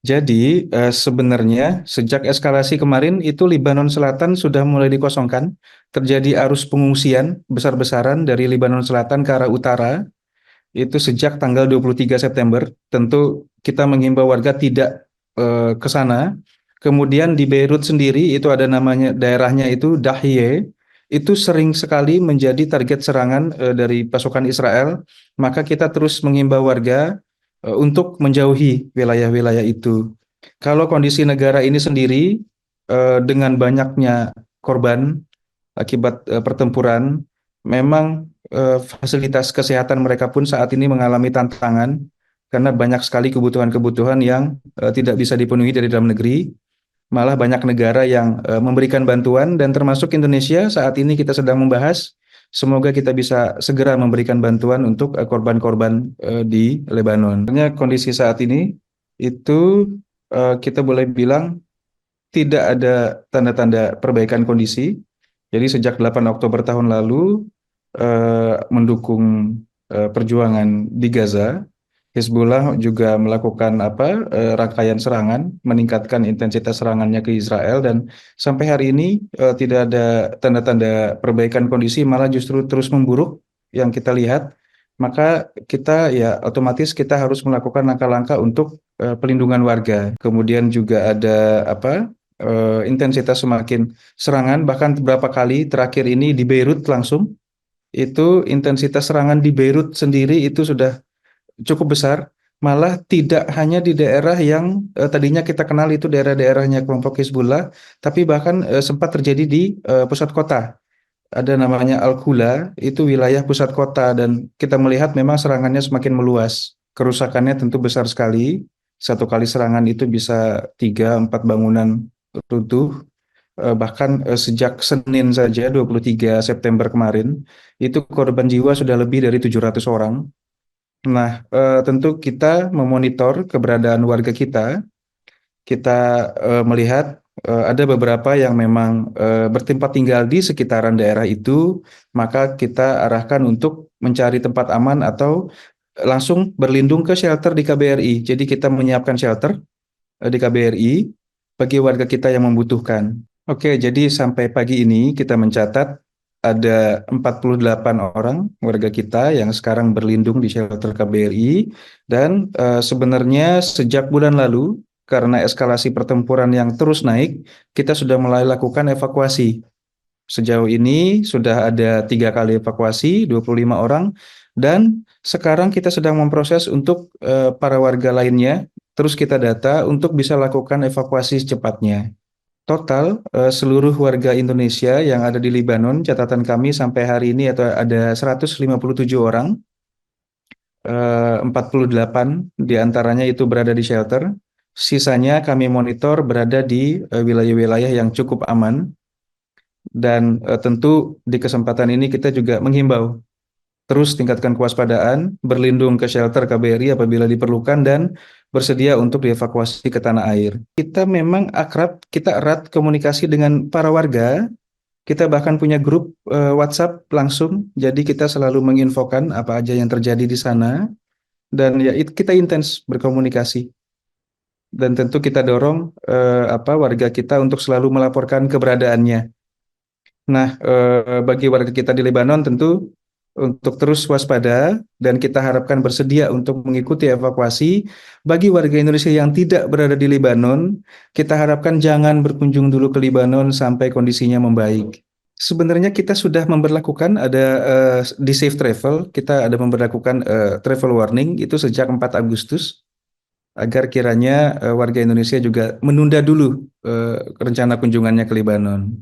Jadi sebenarnya sejak eskalasi kemarin itu Lebanon Selatan sudah mulai dikosongkan. Terjadi arus pengungsian besar-besaran dari Lebanon Selatan ke arah utara itu sejak tanggal 23 September. Tentu kita menghimbau warga tidak ke sana. Kemudian di Beirut sendiri itu ada namanya daerahnya itu Dahye. Itu sering sekali menjadi target serangan dari pasukan Israel. Maka kita terus menghimbau warga untuk menjauhi wilayah-wilayah itu. Kalau kondisi negara ini sendiri dengan banyaknya korban akibat pertempuran, memang fasilitas kesehatan mereka pun saat ini mengalami tantangan karena banyak sekali kebutuhan-kebutuhan yang tidak bisa dipenuhi dari dalam negeri. Malah banyak negara yang memberikan bantuan dan termasuk Indonesia saat ini kita sedang membahas. Semoga kita bisa segera memberikan bantuan untuk korban-korban di Lebanon. Sebenarnya kondisi saat ini itu kita boleh bilang tidak ada tanda-tanda perbaikan kondisi. Jadi sejak 8 Oktober tahun lalu mendukung perjuangan di Gaza, Hizbullah juga melakukan rangkaian serangan, meningkatkan intensitas serangannya ke Israel dan sampai hari ini tidak ada tanda-tanda perbaikan kondisi, malah justru terus memburuk yang kita lihat. Maka kita ya otomatis kita harus melakukan langkah-langkah untuk pelindungan warga. Kemudian juga ada intensitas semakin serangan, bahkan beberapa kali terakhir ini di Beirut langsung itu intensitas serangan di Beirut sendiri itu sudah cukup besar, malah tidak hanya di daerah yang tadinya kita kenal itu daerah-daerahnya kelompok Hizbullah, tapi bahkan sempat terjadi di pusat kota. Ada namanya Al-Khula, itu wilayah pusat kota dan kita melihat memang serangannya semakin meluas. Kerusakannya tentu besar sekali. Satu kali serangan itu bisa 3-4 bangunan runtuh. Bahkan sejak Senin saja 23 September kemarin, itu korban jiwa sudah lebih dari 700 orang. Nah, tentu kita memonitor keberadaan warga kita. Kita melihat ada beberapa yang memang bertempat tinggal di sekitaran daerah itu, maka kita arahkan untuk mencari tempat aman atau langsung berlindung ke shelter di KBRI. Jadi kita menyiapkan shelter di KBRI bagi warga kita yang membutuhkan. Oke, jadi sampai pagi ini kita mencatat ada 48 orang warga kita yang sekarang berlindung di shelter KBRI dan sebenarnya sejak bulan lalu karena eskalasi pertempuran yang terus naik, kita sudah mulai lakukan evakuasi. Sejauh ini sudah ada 3 kali evakuasi, 25 orang, dan sekarang kita sedang memproses untuk para warga lainnya, terus kita data untuk bisa lakukan evakuasi secepatnya. Total seluruh warga Indonesia yang ada di Libanon, catatan kami sampai hari ini atau ada 157 orang, 48 diantaranya itu berada di shelter. Sisanya kami monitor berada di wilayah-wilayah yang cukup aman. Dan tentu di kesempatan ini kita juga menghimbau terus tingkatkan kewaspadaan, berlindung ke shelter KBRI apabila diperlukan dan bersedia untuk dievakuasi ke tanah air. Kita memang akrab, kita erat komunikasi dengan para warga. Kita bahkan punya grup WhatsApp langsung, jadi kita selalu menginfokan apa aja yang terjadi di sana dan ya kita intens berkomunikasi. Dan tentu kita dorong warga kita untuk selalu melaporkan keberadaannya. Nah, bagi warga kita di Lebanon tentu untuk terus waspada dan kita harapkan bersedia untuk mengikuti evakuasi. Bagi warga Indonesia yang tidak berada di Lebanon, kita harapkan jangan berkunjung dulu ke Lebanon sampai kondisinya membaik. Sebenarnya kita sudah memberlakukan ada di Safe Travel, kita ada memberlakukan travel warning itu sejak 4 Agustus agar kiranya warga Indonesia juga menunda dulu rencana kunjungannya ke Lebanon.